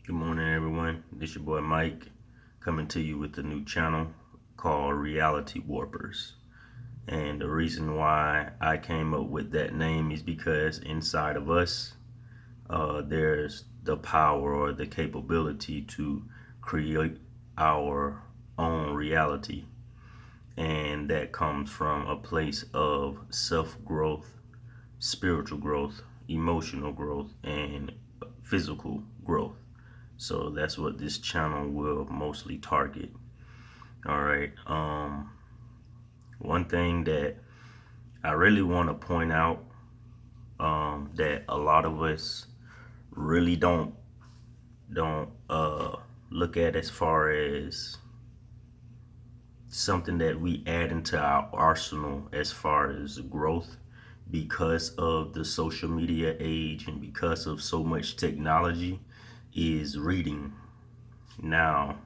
Good morning, everyone. This your boy Mike coming to you with a new channel called Reality Warpers. And the reason why I came up with that name is because inside of us, there's the power or the capability to create our own reality. And that comes from a place of self-growth, spiritual growth, emotional growth, and physical growth. So that's what this channel will mostly target. All right. One thing that I really want to point out, that a lot of us really don't look at as far as something that we add into our arsenal as far as growth, because of the social media age and because of so much technology, is reading. Now,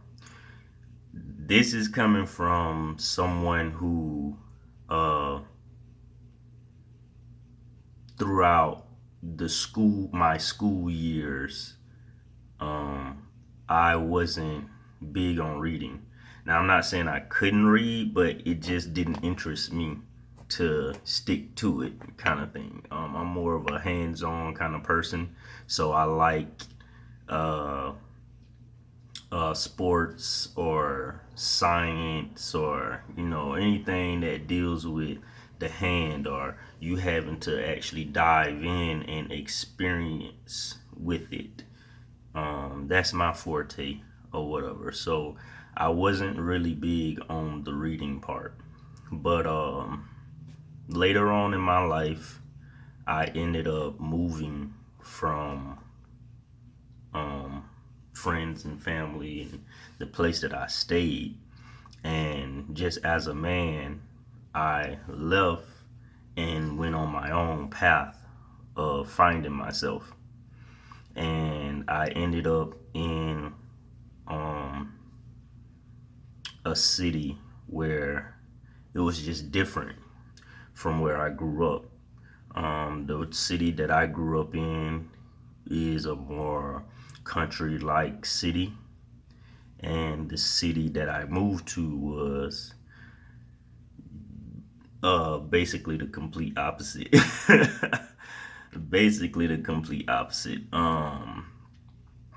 this is coming from someone who, throughout my school years, I wasn't big on reading. Now, I'm not saying I couldn't read, but it just didn't interest me to stick to it, kind of thing. I'm more of a hands-on kind of person, so I like uh, sports or science, or anything that deals with the hand, or you having to actually dive in and experience with it. That's my forte or whatever. So I wasn't really big on the reading part, but later on in my life, I ended up moving from friends and family and the place that I stayed. And just as a man, I left and went on my own path of finding myself. And I ended up in a city where it was just different from where I grew up. The city that I grew up in is a more country-like city, and the city that I moved to was basically the complete opposite. Basically the complete opposite.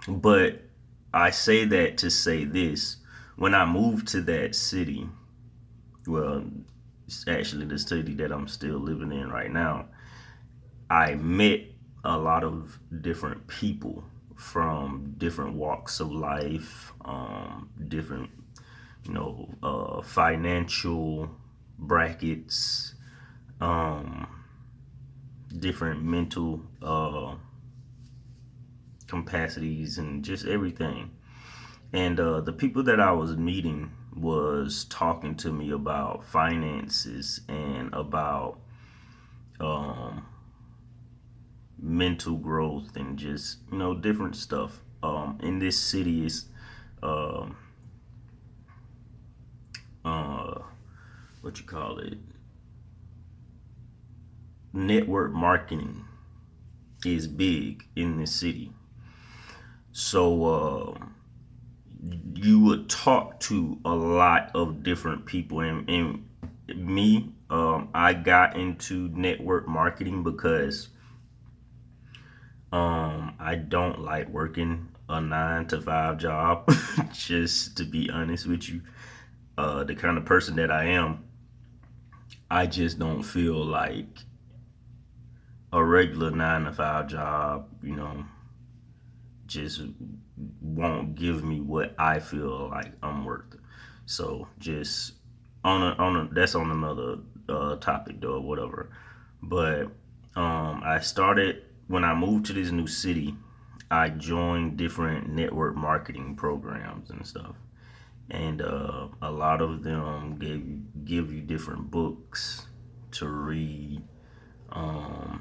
But I say that to say this: when I moved to that city, well, it's actually the city that I'm still living in right now, I met a lot of different people from different walks of life, different, financial brackets, um, different mental capacities, and just everything. And the people that I was meeting was talking to me about finances and about um, mental growth and just different stuff. In this city is uh, uh, what you call it, network marketing is big in this city. So you would talk to a lot of different people, and me, I got into network marketing because I don't like working a 9 to 5 job. Just to be honest with you, the kind of person that I am, I just don't feel like a regular 9 to 5 job, just won't give me what I feel like I'm worth. So just on a that's on another topic though, or whatever. But I started when I moved to this new city. I joined different network marketing programs and stuff, and a lot of them give you different books to read, um,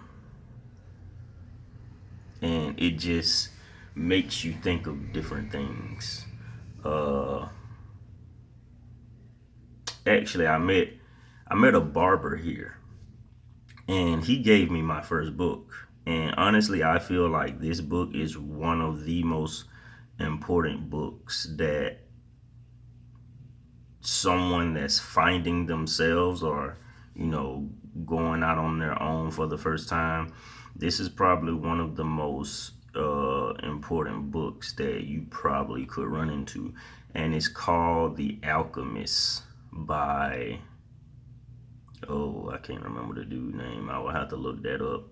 and it just makes you think of different things. Uh, Actually, I met a barber here, and he gave me my first book. And honestly, I feel like this book is one of the most important books that someone that's finding themselves, or going out on their own for the first time, this is probably one of the most important books that you probably could run into. And it's called The Alchemist by, oh, I can't remember the dude's name. I will have to look that up.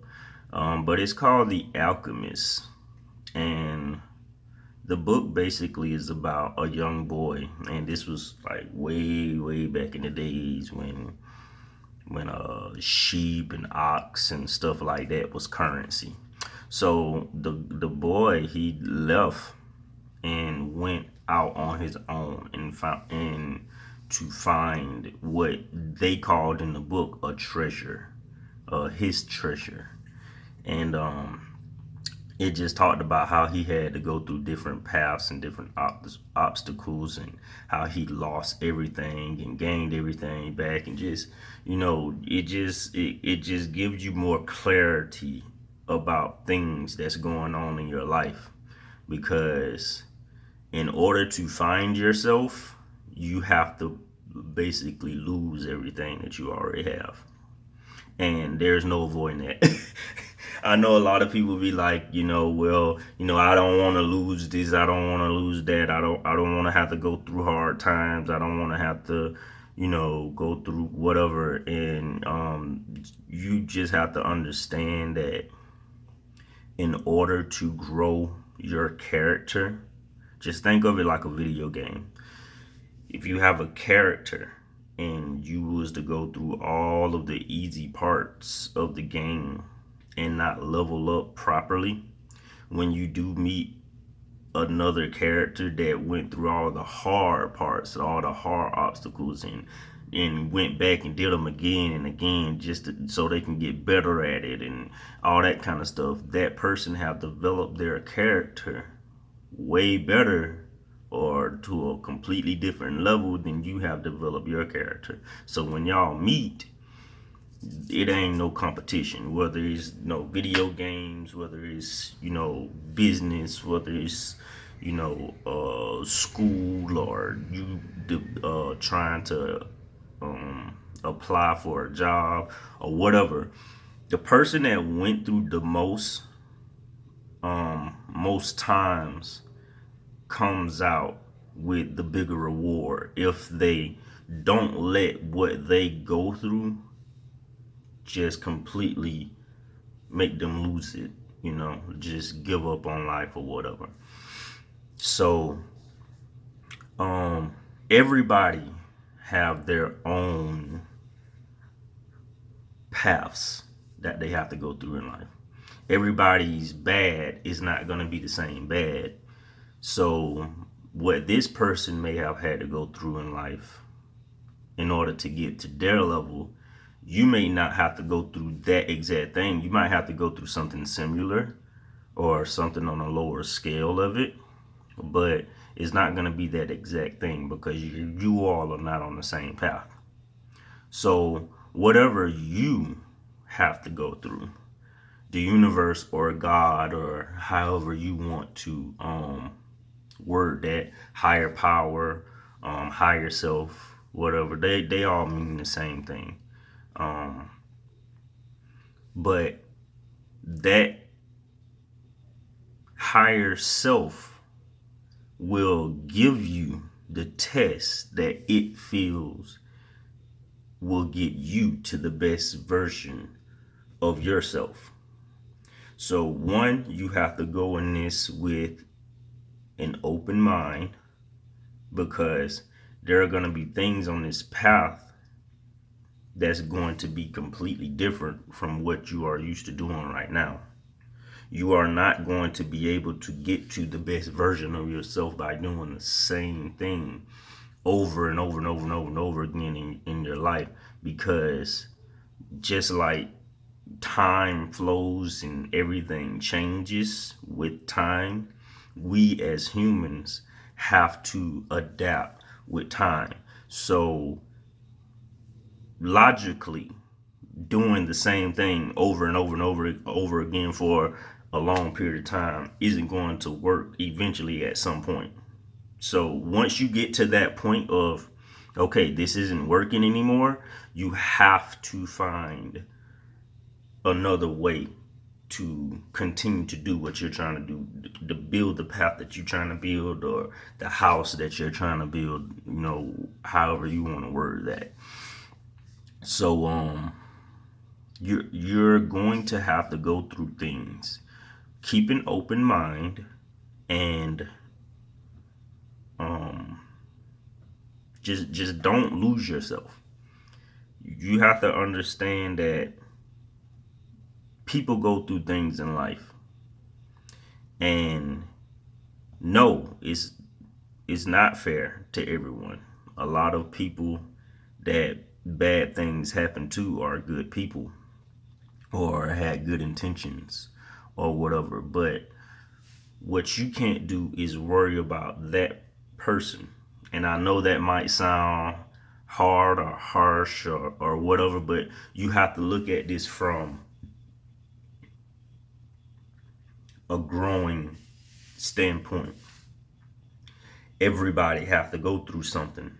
But it's called The Alchemist. And the book basically is about a young boy, and this was like way back in the days when sheep and ox and stuff like that was currency. So the boy, he left and went out on his own and to find what they called in the book a treasure, his treasure. And it just talked about how he had to go through different paths and different obstacles, and how he lost everything and gained everything back, and just it just gives you more clarity about things that's going on in your life, because in order to find yourself, you have to basically lose everything that you already have, and there's no avoiding that. I know a lot of people be like, well, I don't want to lose this, I don't want to lose that, I don't want to have to go through hard times, I don't want to have to, go through whatever. And you just have to understand that in order to grow your character, just think of it like a video game. If you have a character and you was to go through all of the easy parts of the game and not level up properly, when you do meet another character that went through all the hard parts, all the hard obstacles, and went back and did them again and again so they can get better at it and all that kind of stuff, that person have developed their character way better, or to a completely different level than you have developed your character. So when y'all meet, it ain't no competition, whether it's video games, whether it's business, whether it's school, or you trying to apply for a job or whatever. The person that went through the most times comes out with the bigger reward, if they don't let what they go through just completely make them lose it, just give up on life or whatever. So everybody have their own paths that they have to go through in life. Everybody's bad is not going to be the same bad. So what this person may have had to go through in life in order to get to their level, you may not have to go through that exact thing. You might have to go through something similar or something on a lower scale of it, but it's not going to be that exact thing, because you all are not on the same path. So whatever you have to go through, the universe or God, or however you want to word that, higher power, higher self, whatever, they all mean the same thing. But that higher self will give you the test that it feels will get you to the best version of yourself. So one, you have to go in this with an open mind, because there are going to be things on this path that's going to be completely different from what you are used to doing right now. You are not going to be able to get to the best version of yourself by doing the same thing over and over and over and over and over again in your life, because just like time flows and everything changes with time, we as humans have to adapt with time. So logically, doing the same thing over and over and over again for a long period of time isn't going to work eventually at some point. So once you get to that point of, okay, this isn't working anymore, you have to find another way to continue to do what you're trying to do, to build the path that you're trying to build, or the house that you're trying to build, however you want to word that. So you're going to have to go through things. Keep an open mind, and just don't lose yourself. You have to understand that people go through things in life, and no, it's not fair to everyone. A lot of people that bad things happen to are good people, or had good intentions, or whatever. But what you can't do is worry about that person. And I know that might sound hard or harsh, or whatever, but you have to look at this from a growing standpoint. Everybody have to go through something.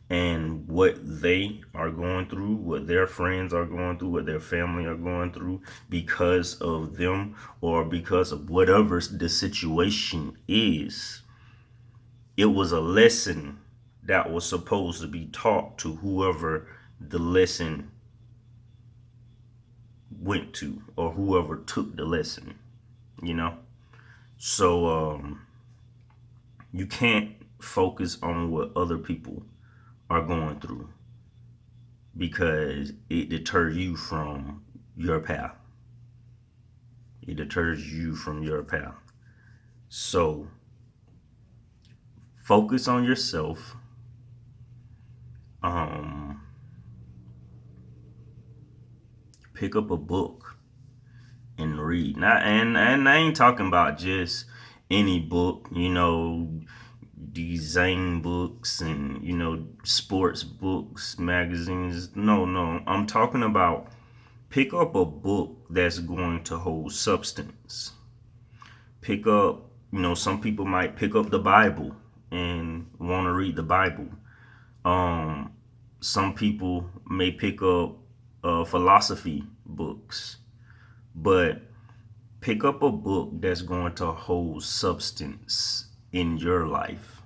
And what they are going through, what their friends are going through, what their family are going through, because of them, or because of whatever the situation is, it was a lesson that was supposed to be taught to whoever the lesson went to, or whoever took the lesson, you know? So you can't focus on what other people are going through, because it deters you from your path. It deters you from your path. So focus on yourself. Pick up a book and read. Not and I ain't talking about just any book, design books and sports books, magazines. No. I'm talking about pick up a book that's going to hold substance. Pick up, some people might pick up the Bible and want to read the Bible. Some people may pick up philosophy books, but pick up a book that's going to hold substance in your life.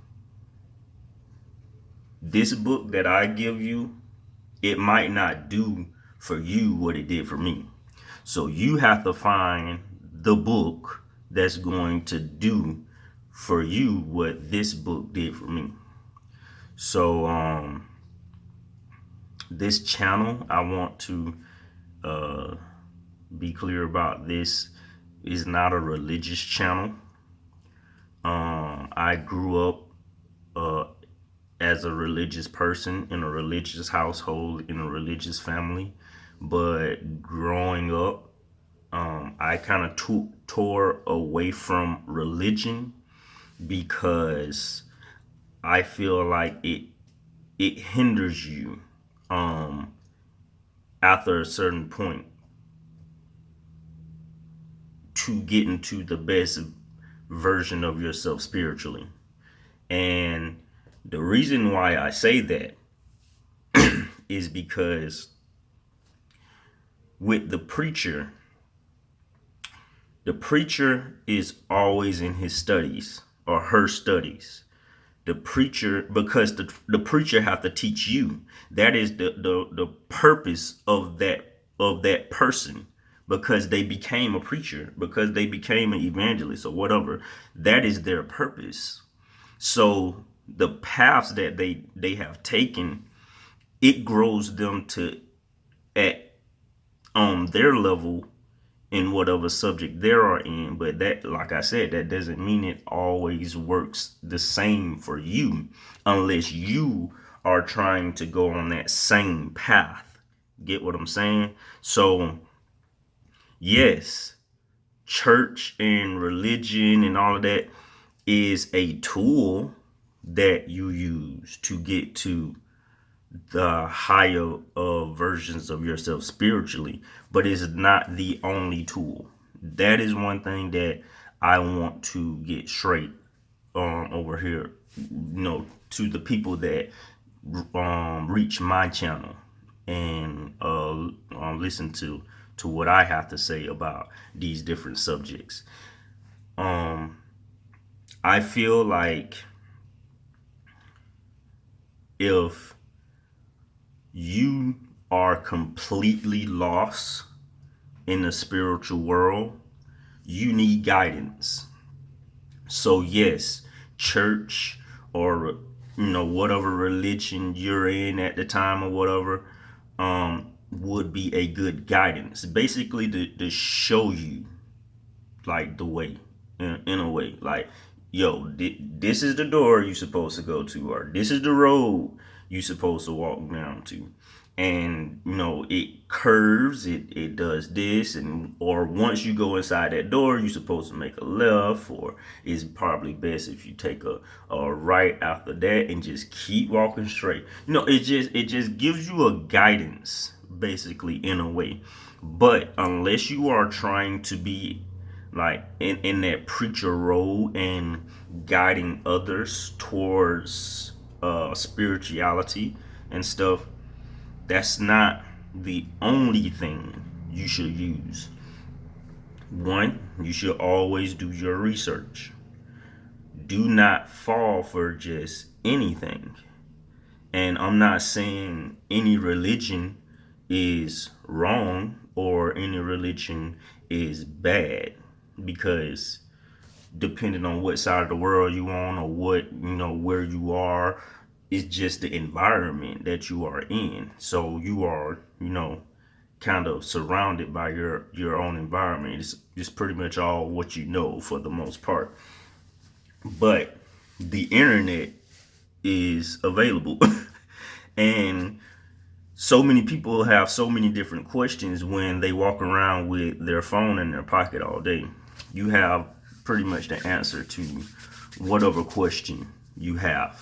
This book that I give you, it might not do for you what it did for me. So you have to find the book that's going to do for you what this book did for me. So this channel, I want to be clear about this, is not a religious channel. I grew up as a religious person in a religious household, in a religious family, but growing up, I kind of tore away from religion, because I feel like it hinders you after a certain point to get into the best version of yourself spiritually. And the reason why I say that is because with the preacher is always in his studies, or her studies. The preacher, because the preacher have to teach you. That is the purpose of that person, because they became a preacher, because they became an evangelist or whatever. That is their purpose. So the paths that they have taken, it grows them to at on their level in whatever subject they are in. But that, like I said, that doesn't mean it always works the same for you, unless you are trying to go on that same path. Get what I'm saying? So yes, church and religion and all of that is a tool that you use to get to the higher versions of yourself spiritually, but it's not the only tool. That is one thing that I want to get straight over here, to the people that reach my channel and listen to what I have to say about these different subjects. Um, I feel like if you are completely lost in the spiritual world, you need guidance. So yes, church or whatever religion you're in at the time or whatever would be a good guidance. Basically to show you like the way in a way, like, yo, this is the door you supposed to go to, or this is the road you supposed to walk down to, and it curves, it does this, and or once you go inside that door you're supposed to make a left, or it's probably best if you take a right after that and just keep walking straight. It just gives you a guidance basically in a way. But unless you are trying to be like in that preacher role and guiding others towards spirituality and stuff, that's not the only thing you should use. One, you should always do your research. Do not fall for just anything. And I'm not saying any religion is wrong or any religion is bad, because depending on what side of the world you on, or what where you are, it's just the environment that you are in. So you are kind of surrounded by your own environment. It's pretty much all what you know for the most part. But the internet is available and so many people have so many different questions when they walk around with their phone in their pocket all day. You have pretty much the answer to whatever question you have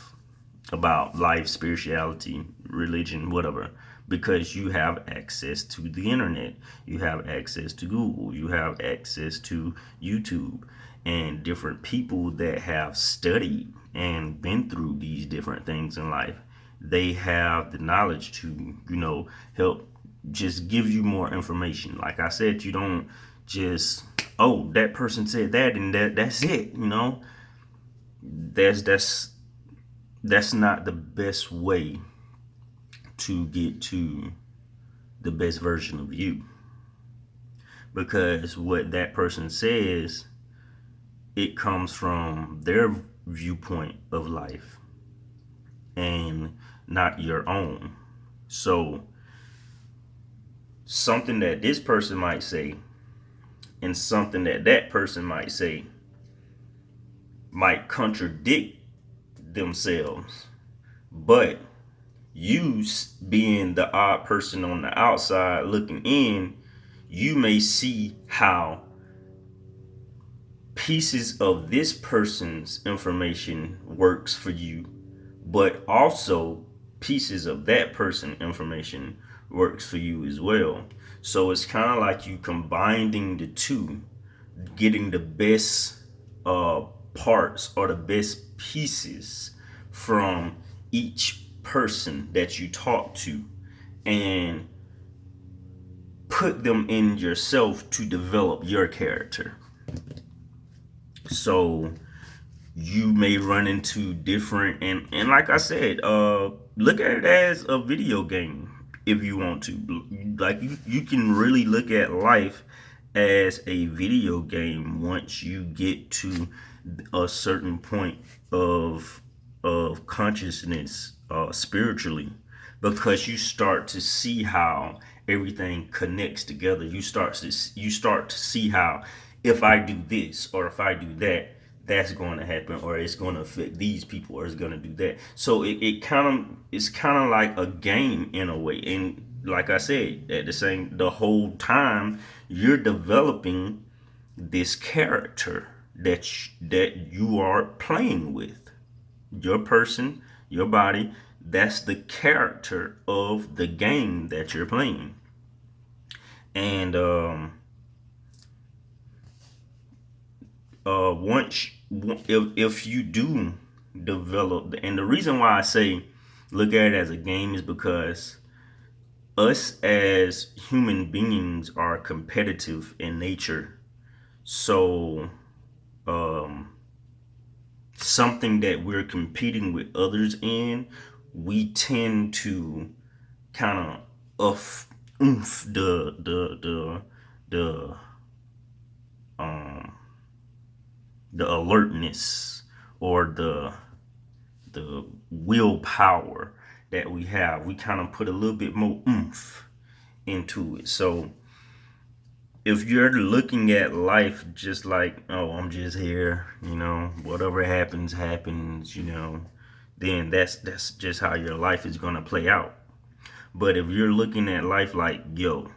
about life, spirituality, religion, whatever, because you have access to the internet. You have access to Google. You have access to YouTube, and different people that have studied and been through these different things in life. They have the knowledge to, help just give you more information. Like I said, you don't just, oh, that person said that and that's it. That's that's not the best way to get to the best version of you, because what that person says, it comes from their viewpoint of life and not your own. So something that this person might say and something that that person might say might contradict themselves. But you, being the odd person on the outside looking in, you may see how pieces of this person's information works for you, but also pieces of that person's information works for you as well. So it's kind of like you combining the two, getting the best uh, parts or the best pieces from each person that you talk to, and put them in yourself to develop your character. So you may run into different, and like I said, look at it as a video game if you want to. Like you can really look at life as a video game once you get to a certain point of consciousness spiritually, because you start to see how everything connects together. You start to see how, if I do this or if I do that, that's going to happen, or it's going to affect these people, or it's going to do that. So it's kind of like a game in a way. And like I said, at the whole time you're developing this character that you are playing with. Your person, your body, that's the character of the game that you're playing. And once if you do develop, and the reason why I say look at it as a game is because us as human beings are competitive in nature. So um something that we're competing with others in, we tend to kind of oomph the um the alertness or the willpower that we have. We kind of put a little bit more oomph into it. So if you're looking at life just like, oh, I'm just here, whatever happens, happens, then that's just how your life is gonna play out. But if you're looking at life like, yo,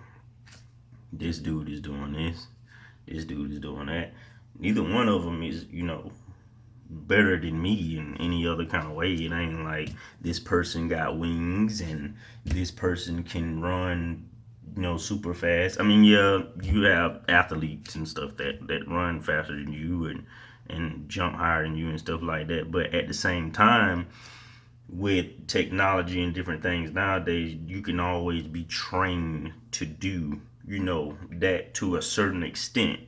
this dude is doing this dude is doing that, neither one of them is, better than me in any other kind of way. It ain't like this person got wings and this person can run, super fast. I mean, yeah, you have athletes and stuff that run faster than you and jump higher than you and stuff like that. But at the same time, with technology and different things nowadays, you can always be trained to do, that to a certain extent.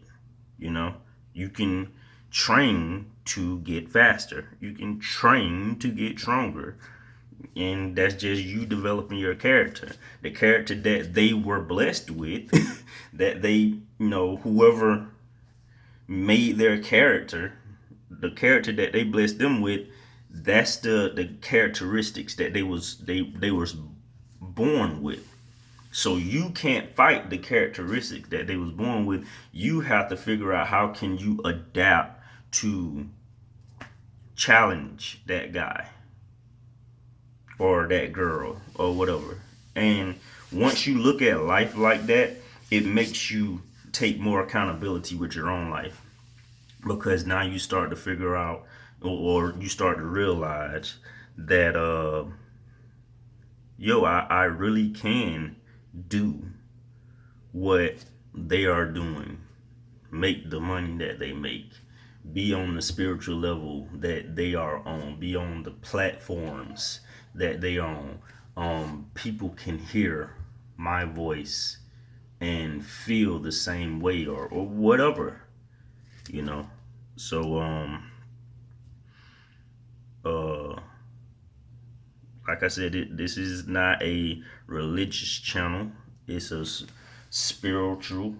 You know, you can train to get faster. You can train to get stronger. And that's just you developing your character. The character that they were blessed with, that they, whoever made their character, the character that they blessed them with, that's the characteristics that they was born with. So you can't fight the characteristics that they was born with. You have to figure out how can you adapt to challenge that guy or that girl or whatever. And once you look at life like that, it makes you take more accountability with your own life, because now you start to figure out, or you start to realize that I really can do what they are doing, make the money that they make, be on the spiritual level that they are on, be on the platforms that they on. People can hear my voice and feel the same way, or whatever, you know. So uh like I said, this is not a religious channel. It's a spiritual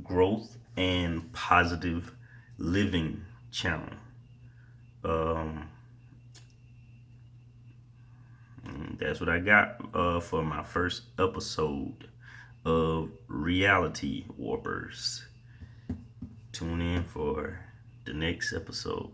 growth and positive living channel. Um, that's what I got for my first episode of Reality Warpers. Tune in for the next episode.